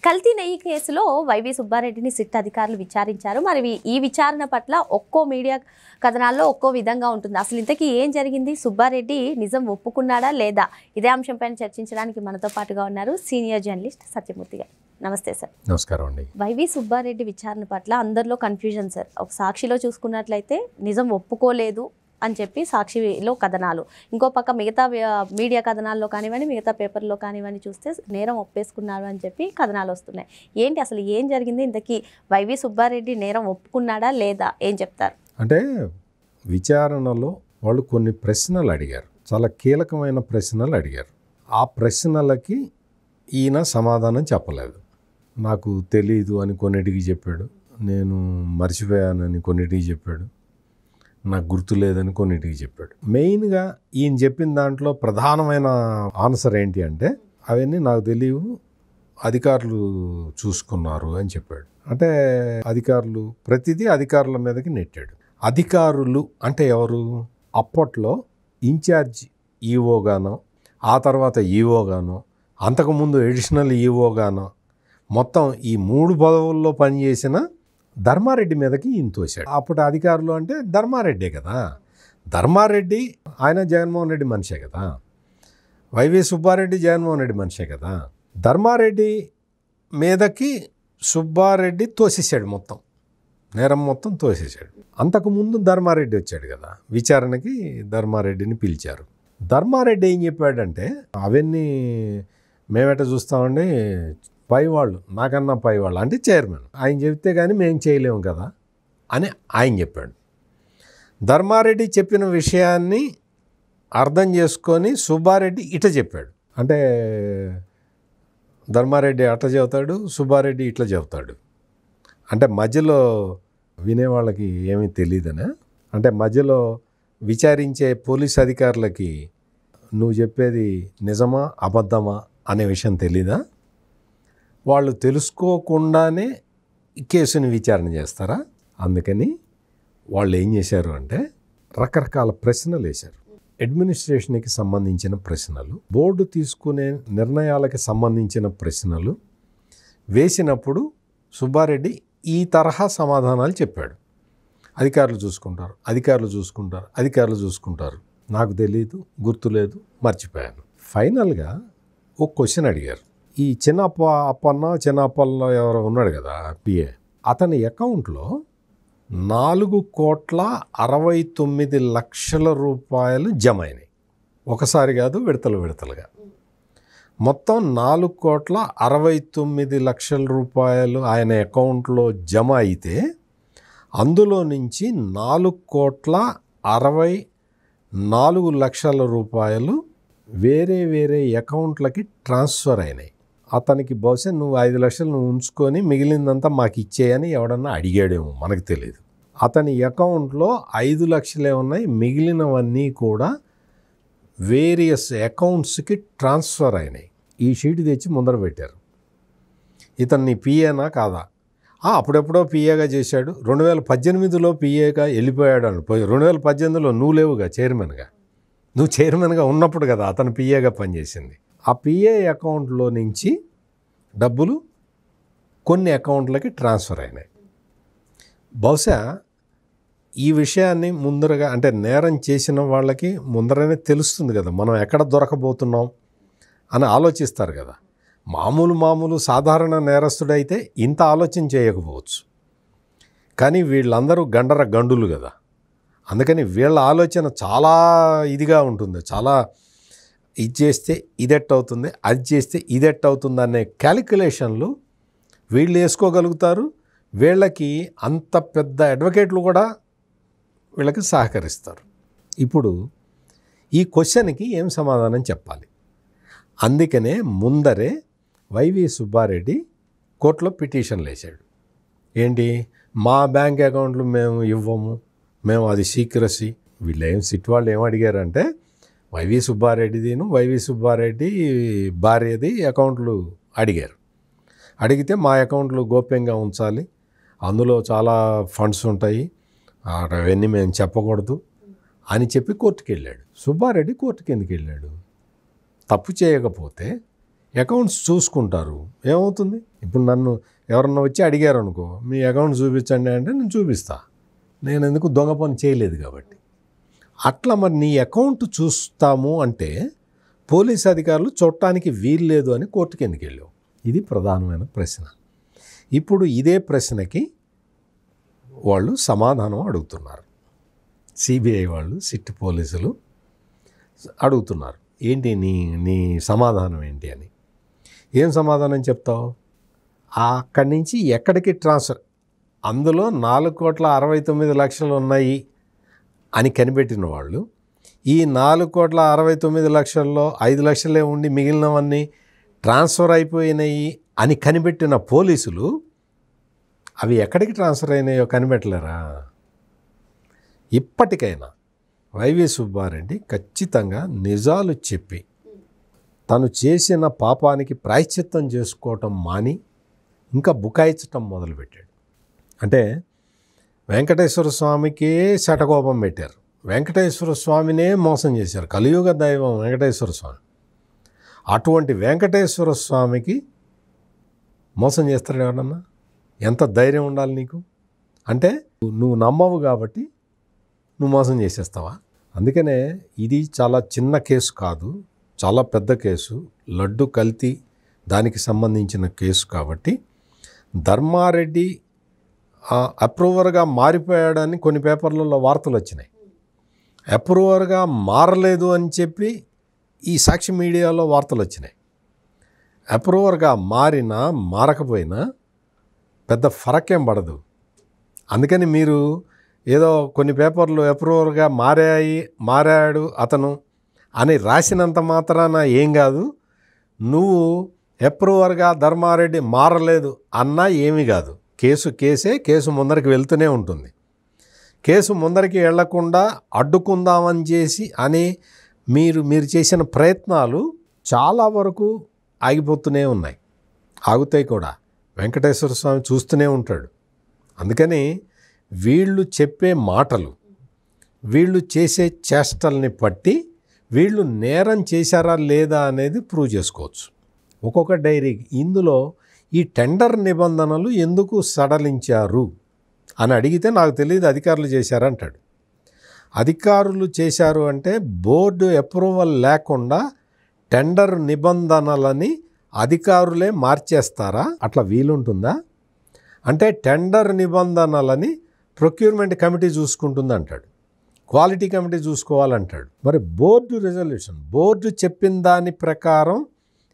కల్తీ నెయ్యి కేసులో వైవి సుబ్బారెడ్డిని సిట్ అధికారులు విచారించారు. మరి ఈ విచారణ పట్ల ఒక్కో మీడియా కథనాల్లో ఒక్కో విధంగా ఉంటుంది. అసలు ఇంతకీ ఏం జరిగింది? సుబ్బారెడ్డి నిజం ఒప్పుకున్నాడా లేదా? ఇదే అంశంపైన చర్చించడానికి మనతో పాటుగా ఉన్నారు సీనియర్ జర్నలిస్ట్ సత్యమూర్తి గారు. నమస్తే సార్. నమస్కారం అండి. వైవి సుబ్బారెడ్డి విచారణ పట్ల అందరిలో కన్ఫ్యూజన్ సార్. ఒక సాక్షిలో చూసుకున్నట్లయితే నిజం ఒప్పుకోలేదు అని చెప్పి సాక్షిలో కథనాలు, ఇంకో పక్క మిగతా మీడియా కథనాల్లో కానివ్వండి, మిగతా పేపర్లో కానివ్వండి చూస్తే నేరం ఒప్పేసుకున్నారు అని చెప్పి కథనాలు వస్తున్నాయి. ఏంటి అసలు ఏం జరిగింది? ఇంతకీ వైవి సుబ్బారెడ్డి నేరం ఒప్పుకున్నాడా లేదా? ఏం చెప్తారు? అంటే విచారణలో వాళ్ళు కొన్ని ప్రశ్నలు అడిగారు, చాలా కీలకమైన ప్రశ్నలు అడిగారు. ఆ ప్రశ్నలకి ఈయన సమాధానం చెప్పలేదు. నాకు తెలీదు అని కొన్నిటికి చెప్పాడు, నేను మర్చిపోయానని కొన్నిటికి చెప్పాడు, నాకు గుర్తు లేదని కొన్నిటికి చెప్పాడు. మెయిన్గా ఈయన చెప్పిన దాంట్లో ప్రధానమైన ఆన్సర్ ఏంటి అంటే, అవన్నీ నాకు తెలియవు, అధికారులు చూసుకున్నారు అని చెప్పాడు. అంటే అధికారులు ప్రతిదీ అధికారుల మీదకి నెట్టాడు. అధికారులు అంటే ఎవరు? అప్పట్లో ఇన్ఛార్జ్ ఈఓగానో, ఆ తర్వాత ఈఓగానో, అంతకుముందు ఎడిషనల్ ఈఓగానో, మొత్తం ఈ 3 పదవుల్లో పనిచేసిన ధర్మారెడ్డి మీదకి ఈయన తోశాడు. అప్పుడు అధికారులు అంటే ధర్మారెడ్డే కదా. ధర్మారెడ్డి ఆయన జగన్మోహన్ రెడ్డి మనిషే కదా. వైవి సుబ్బారెడ్డి జగన్మోహన్ రెడ్డి మనిషే కదా. ధర్మారెడ్డి మీదకి సుబ్బారెడ్డి తోసేసాడు, మొత్తం నేరం మొత్తం తోసేసాడు. అంతకుముందు ధర్మారెడ్డి వచ్చాడు కదా, విచారణకి ధర్మారెడ్డిని పిలిచారు. ధర్మారెడ్డి ఏం చెప్పాడంటే, అవన్నీ మేమెట చూస్తామండి, పైవాళ్ళు, నాకన్నా పైవాళ్ళు అంటే చైర్మన్, ఆయన చెప్తే కానీ మేము చేయలేము కదా అని ఆయన చెప్పాడు. ధర్మారెడ్డి చెప్పిన విషయాన్ని అర్థం చేసుకొని సుబ్బారెడ్డి ఇట చెప్పాడు. అంటే ధర్మారెడ్డి అట్ట చెబుతాడు, సుబ్బారెడ్డి ఇట్లా చెబుతాడు. అంటే మధ్యలో వినేవాళ్ళకి ఏమీ తెలియదనే, అంటే మధ్యలో విచారించే పోలీస్ అధికారులకి నువ్వు చెప్పేది నిజమా అబద్ధమా అనే విషయం తెలీదా? వాళ్ళు తెలుసుకోకుండానే కేసుని విచారణ చేస్తారా? అందుకని వాళ్ళు ఏం చేశారు అంటే రకరకాల ప్రశ్నలు వేశారు. అడ్మినిస్ట్రేషన్కి సంబంధించిన ప్రశ్నలు, బోర్డు తీసుకునే నిర్ణయాలకి సంబంధించిన ప్రశ్నలు వేసినప్పుడు సుబ్బారెడ్డి ఈ తరహా సమాధానాలు చెప్పాడు. అధికారులు చూసుకుంటారు, అధికారులు చూసుకుంటారు, అధికారులు చూసుకుంటారు, నాకు తెలీదు, గుర్తులేదు, మర్చిపోయాను. ఫైనల్గా ఒక క్వశ్చన్ అడిగారు. ఈ చిన్నప్పల్లో ఎవరో ఉన్నాడు కదా పిఏ, అతని అకౌంట్లో 4,69,00,000 రూపాయలు జమ అయినాయి. ఒకసారి కాదు, విడతలుగా మొత్తం 4,69,00,000 రూపాయలు ఆయన అకౌంట్లో జమ అయితే అందులో నుంచి 4,64,00,000 రూపాయలు వేరే వేరే అకౌంట్లకి ట్రాన్స్ఫర్ అయినాయి. అతనికి బహుశా నువ్వు 5 లక్షలు నువ్వు ఉంచుకొని మిగిలిందంతా మాకు ఇచ్చేయని ఎవడన్నా అడిగాడేమో, మనకు తెలియదు. అతని అకౌంట్లో 5 లక్షలే ఉన్నాయి, మిగిలినవన్నీ కూడా వేరియస్ అకౌంట్స్కి ట్రాన్స్ఫర్ అయినాయి. ఈ షీట్ తెచ్చి ముందర పెట్టారు. ఇతన్ని పిఏనా కాదా? అప్పుడెప్పుడో పిఏగా చేశాడు, 2018లో పిఏగా వెళ్ళిపోయాడు అని. 2018లో నువ్వు లేవుగా చైర్మన్గా, నువ్వు చైర్మన్గా ఉన్నప్పుడు కదా అతను పిఏగా పనిచేసింది. ఆ పిఏ అకౌంట్లో నుంచి డబ్బులు కొన్ని అకౌంట్లకి ట్రాన్స్ఫర్ అయినాయి. బహుశా ఈ విషయాన్ని ముందరగా, అంటే నేరం చేసిన వాళ్ళకి ముందరనే తెలుస్తుంది కదా, మనం ఎక్కడ దొరకబోతున్నాం అని ఆలోచిస్తారు కదా. మామూలు సాధారణ నేరస్తుడైతే ఇంత ఆలోచన చేయకపోవచ్చు, కానీ వీళ్ళందరూ గండులు కదా. అందుకని వీళ్ళ ఆలోచన చాలా ఇదిగా ఉంటుంది, చాలా ఇది చేస్తే ఇదెట్టవుతుంది, అది చేస్తే ఇదెట్టవుతుంది అనే క్యాలిక్యులేషన్లు వీళ్ళు వేసుకోగలుగుతారు. వీళ్ళకి అంత పెద్ద అడ్వకేట్లు కూడా వీళ్ళకి సహకరిస్తారు. ఇప్పుడు ఈ క్వశ్చన్కి ఏం సమాధానం చెప్పాలి? అందుకనే ముందరే వైవి సుబ్బారెడ్డి కోర్టులో పిటిషన్లు వేశాడు. ఏంటి, మా బ్యాంక్ అకౌంట్లు మేము ఇవ్వము, మేము అది సీక్రసీ. వీళ్ళు సిట్ వాళ్ళు ఏం అడిగారంటే, వైవి సుబ్బారెడ్డి భార్యది అకౌంట్లు అడిగారు. అడిగితే మా అకౌంట్లు గోప్యంగా ఉంచాలి, అందులో చాలా ఫండ్స్ ఉంటాయి, అవన్నీ మేము చెప్పకూడదు అని చెప్పి కోర్టుకు వెళ్ళాడు. సుబ్బారెడ్డి కోర్టుకి ఎందుకు వెళ్ళాడు? తప్పు చేయకపోతే అకౌంట్స్ చూసుకుంటారు. ఏమవుతుంది? ఇప్పుడు నన్ను ఎవరన్నా వచ్చి అడిగారు అనుకో, మీ అకౌంట్ చూపించండి అంటే నేను చూపిస్తా. నేను ఎందుకు దొంగ పని చేయలేదు కాబట్టి. అట్లా మరి నీ అకౌంట్ చూస్తాము అంటే పోలీస్ అధికారులు చూడటానికి వీల్లేదు అని కోర్టుకి ఎందుకు వెళ్ళావు? ఇది ప్రధానమైన ప్రశ్న. ఇప్పుడు ఇదే ప్రశ్నకి వాళ్ళు సమాధానం అడుగుతున్నారు. సిబిఐ వాళ్ళు, సిట్ పోలీసులు అడుగుతున్నారు, ఏంటి నీ సమాధానం ఏంటి అని. ఏం సమాధానం చెప్తావు? అక్కడి నుంచి ఎక్కడికి ట్రాన్స్ఫర్, అందులో 4,69,00,000 ఉన్నాయి అని కనిపెట్టిన వాళ్ళు, ఈ 4,69,00,000లో 5 లక్షలే ఉండి మిగిలినవన్నీ ట్రాన్స్ఫర్ అయిపోయినాయి అని కనిపెట్టిన పోలీసులు అవి ఎక్కడికి ట్రాన్స్ఫర్ అయినాయో కనిపెట్టలేరా? ఇప్పటికైనా వైవి సుబ్బారెడ్డి ఖచ్చితంగా నిజాలు చెప్పి తను చేసిన పాపానికి ప్రాయశ్చిత్తం చేసుకోవటం మాని ఇంకా బుకాయించటం మొదలుపెట్టాడు. అంటే వెంకటేశ్వర స్వామికే శటకోపం పెట్టారు, వెంకటేశ్వర స్వామినే మోసం చేశారు. కలియుగ దైవం వెంకటేశ్వర స్వామి. అటువంటి వెంకటేశ్వర స్వామికి మోసం చేస్తాడు ఎవరన్నా? ఎంత ధైర్యం ఉండాలి నీకు? అంటే నువ్వు నమ్మవు కాబట్టి నువ్వు మోసం చేసేస్తావా? అందుకనే ఇది చాలా చిన్న కేసు కాదు, చాలా పెద్ద కేసు. లడ్డు కల్తీ దానికి సంబంధించిన కేసు కాబట్టి ధర్మారెడ్డి అప్రూవర్గా మారిపోయాడని కొన్ని పేపర్లలో వార్తలు వచ్చినాయి. అప్రూవర్గా మారలేదు అని చెప్పి ఈ సాక్షి మీడియాలో వార్తలు వచ్చినాయి. అప్రూవర్గా మారినా మారకపోయినా పెద్ద ఫరకేం పడదు. అందుకని మీరు ఏదో కొన్ని పేపర్లు అప్రూవర్గా మారాడు అతను అని రాసినంత మాత్రాన ఏం కాదు. నువ్వు అప్రూవర్గా ధర్మారెడ్డి మారలేదు అన్నా ఏమీ కాదు. కేసే, కేసు ముందరికి వెళ్తూనే ఉంటుంది. కేసు ముందరికి వెళ్లకుండా అడ్డుకుందామని చేసి అని మీరు చేసిన ప్రయత్నాలు చాలా వరకు ఆగిపోతూనే ఉన్నాయి, ఆగుతాయి కూడా. వెంకటేశ్వర స్వామి చూస్తూనే ఉంటాడు. అందుకని వీళ్ళు చెప్పే మాటలు, వీళ్ళు చేసే చేష్టల్ని బట్టి వీళ్ళు నేరం చేశారా లేదా అనేది ప్రూవ్ చేసుకోవచ్చు. ఒక్కొక్క డైరీ ఇందులో ఈ టెండర్ నిబంధనలు ఎందుకు సడలించారు అని అడిగితే నాకు తెలియదు, అధికారులు చేశారంటాడు. అధికారులు చేశారు అంటే బోర్డు అప్రూవల్ లేకుండా టెండర్ నిబంధనలని అధికారులే మార్చేస్తారా? అట్లా వీలుంటుందా? అంటే టెండర్ నిబంధనలని ప్రొక్యూర్మెంట్ కమిటీ చూసుకుంటుంది అంటాడు, క్వాలిటీ కమిటీ చూసుకోవాలంటాడు. మరి బోర్డు రెజల్యూషన్, బోర్డు చెప్పిన దాని ప్రకారం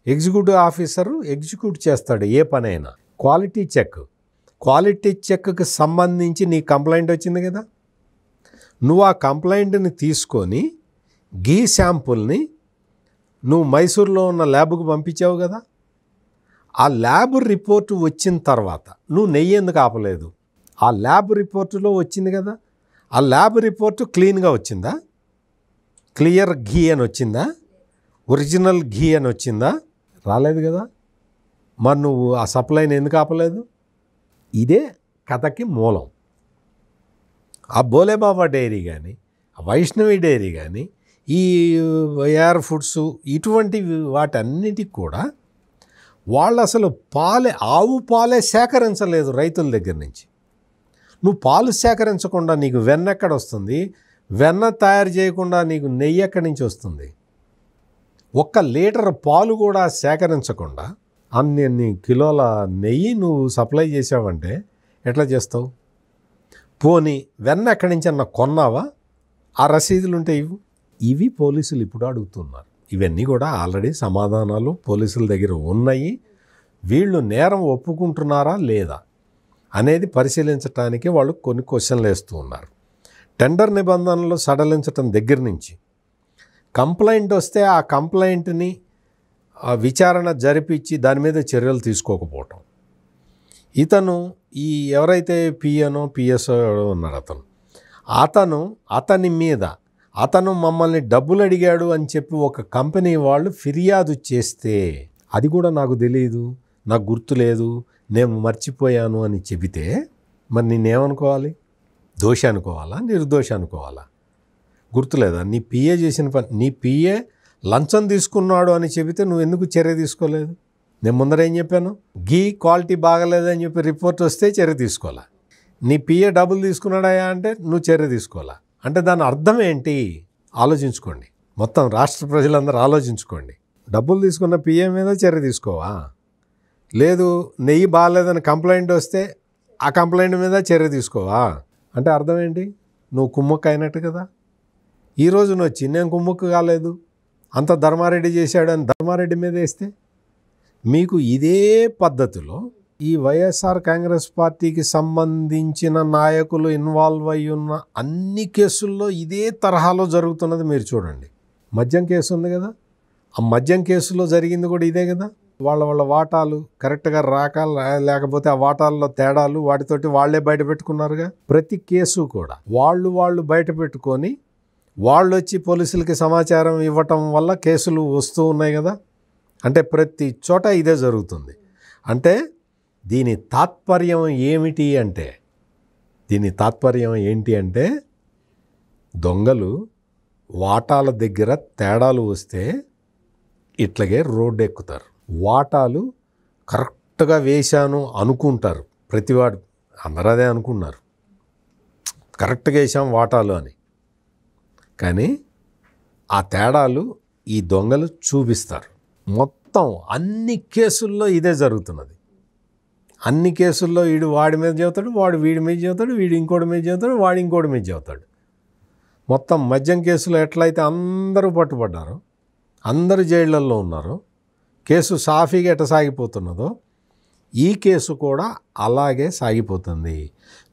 ఎగ్జిక్యూటివ్ ఆఫీసరు ఎగ్జిక్యూట్ చేస్తాడు ఏ పనైనా. క్వాలిటీ చెక్కి సంబంధించి నీ కంప్లైంట్ వచ్చింది కదా, నువ్వు ఆ కంప్లైంట్ని తీసుకొని గీ శాంపుల్ని నువ్వు మైసూర్లో ఉన్న ల్యాబ్కు పంపించావు కదా, ఆ ల్యాబ్ రిపోర్టు వచ్చిన తర్వాత నువ్వు నెయ్యి ఎందుకు ఆపలేదు? ఆ ల్యాబ్ రిపోర్టులో వచ్చింది కదా, ఆ ల్యాబ్ రిపోర్టు క్లీన్గా వచ్చిందా? క్లియర్ ఘీ అని వచ్చిందా? ఒరిజినల్ ఘీ అని వచ్చిందా? రాలేదు కదా. మరి నువ్వు ఆ సప్లైని ఎందుకు ఆపలేదు? ఇదే కథకి మూలం. ఆ బోలేబాబా డైరీ కానీ, ఆ వైష్ణవి డైరీ కానీ, ఈ ఏఆర్ ఫుడ్స్ ఇటువంటి వాటన్నిటికి కూడా వాళ్ళు అసలు ఆవు పాలే సేకరించలేదు రైతుల దగ్గర నుంచి. నువ్వు పాలు సేకరించకుండా నీకు వెన్న ఎక్కడ వస్తుంది? వెన్న తయారు చేయకుండా నీకు నెయ్యి ఎక్కడి నుంచి వస్తుంది? 1 లీటర్ పాలు కూడా సేకరించకుండా అన్ని కిలోల నెయ్యి నువ్వు సప్లై చేసావంటే ఎట్లా చేస్తావు? పోనీ వెన్న ఎక్కడి నుంచి అన్న కొన్నావా? ఆ రసీదులు ఉంటే ఇవి పోలీసులు ఇప్పుడు అడుగుతున్నారు. ఇవన్నీ కూడా ఆల్రెడీ సమాధానాలు పోలీసుల దగ్గర ఉన్నాయి. వీళ్ళు నేరం ఒప్పుకుంటున్నారా లేదా అనేది పరిశీలించడానికి వాళ్ళు కొన్ని క్వశ్చన్లు వేస్తూ ఉన్నారు. టెండర్ నిబంధనలు సడలించడం దగ్గర నుంచి కంప్లైంట్ వస్తే ఆ కంప్లైంట్ని విచారణ జరిపించి దాని మీద చర్యలు తీసుకోకపోవటం. ఇతను ఈ ఎవరైతే పిఎస్ఓ ఉన్నాడు అతని మీద అతను మమ్మల్ని డబ్బులు అడిగాడు అని చెప్పి ఒక కంపెనీ వాళ్ళు ఫిర్యాదు చేస్తే, అది కూడా నాకు తెలియదు, నాకు గుర్తులేదు, నేను మర్చిపోయాను అని చెబితే మరి నేనేమనుకోవాలి? దోషి అనుకోవాలా, నిర్దోషి అనుకోవాలా? గుర్తులేదా? నీ పిఏ చేసిన పని, నీ పిఏ లంచం తీసుకున్నాడు అని చెబితే నువ్వు ఎందుకు చర్య తీసుకోలేదు? నేను ముందర ఏం చెప్పాను? గీ క్వాలిటీ బాగలేదని చెప్పి రిపోర్ట్ వస్తే చర్య తీసుకోవాలా. నీ పిఏ డబ్బులు తీసుకున్నాడా అంటే నువ్వు చర్య తీసుకోవాలా. అంటే దాని అర్థం ఏంటి? ఆలోచించుకోండి. మొత్తం రాష్ట్ర ప్రజలందరూ ఆలోచించుకోండి. డబ్బులు తీసుకున్న పిఏ మీద చర్య తీసుకోవా? లేదు నెయ్యి బాగాలేదని కంప్లైంట్ వస్తే ఆ కంప్లైంట్ మీద చర్య తీసుకోవా? అంటే అర్థం ఏంటి? నువ్వు కుమ్మక్కు అయినట్టు కదా. ఈరోజు నువ్వు వచ్చి నేను కుమ్మక్కు కాలేదు, అంత ధర్మారెడ్డి చేశాడు అని ధర్మారెడ్డి మీద వేస్తే, మీకు ఇదే పద్ధతిలో ఈ వైఎస్ఆర్ కాంగ్రెస్ పార్టీకి సంబంధించిన నాయకులు ఇన్వాల్వ్ అయి ఉన్న అన్ని కేసుల్లో ఇదే తరహాలో జరుగుతున్నది మీరు చూడండి. మద్యం కేసు ఉంది కదా, ఆ మద్యం కేసులో జరిగింది కూడా ఇదే కదా. వాళ్ళ వాటాలు కరెక్ట్గా రాక లేకపోతే ఆ వాటాల్లో తేడాలు వాటితోటి వాళ్ళే బయట పెట్టుకున్నారుగా. ప్రతి కేసు కూడా వాళ్ళు బయట పెట్టుకొని వాళ్ళు వచ్చి పోలీసులకి సమాచారం ఇవ్వటం వల్ల కేసులు వస్తూ ఉన్నాయి కదా. అంటే ప్రతి చోట ఇదే జరుగుతుంది. అంటే దీని తాత్పర్యం ఏమిటి అంటే, దొంగలు వాటాల దగ్గర తేడాలు వస్తే ఇట్లాగే రోడ్డు ఎక్కుతారు. వాటాలు కరెక్ట్గా వేశాను అనుకుంటారు ప్రతివాడు. అందరూ అదే అనుకున్నారు, కరెక్ట్గా వేసాం వాటాలు అని. కానీ ఆ తేడాలు ఈ దొంగలు చూపిస్తారు. మొత్తం అన్ని కేసుల్లో ఇదే జరుగుతున్నది. అన్ని కేసుల్లో వీడు వాడి మీద చెబుతాడు, వాడు వీడి మీద చెబుతాడు, వీడు ఇంకోటి మీద చెబుతాడు, వాడు ఇంకోటి మీద చెబుతాడు. మొత్తం మద్యం కేసులో ఎట్లయితే అందరూ పట్టుబడ్డారో, అందరూ జైళ్ళల్లో ఉన్నారు, కేసు సాఫీగా ఎట్ట సాగిపోతున్నదో ఈ కేసు కూడా అలాగే సాగిపోతుంది.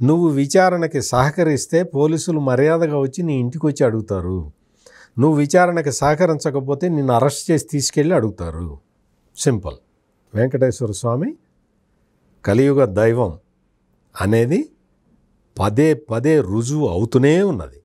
నువ్వు విచారణకి సహకరిస్తే పోలీసులు మర్యాదగా వచ్చి నీ ఇంటికి వచ్చి అడుగుతారు. నువ్వు విచారణకి సహకరించకపోతే నిన్ను అరెస్ట్ చేసి తీసుకెళ్ళి అడుగుతారు. సింపుల్. వెంకటేశ్వర స్వామి కలియుగ దైవం అనేది పదే రుజువు అవుతూనే ఉన్నది.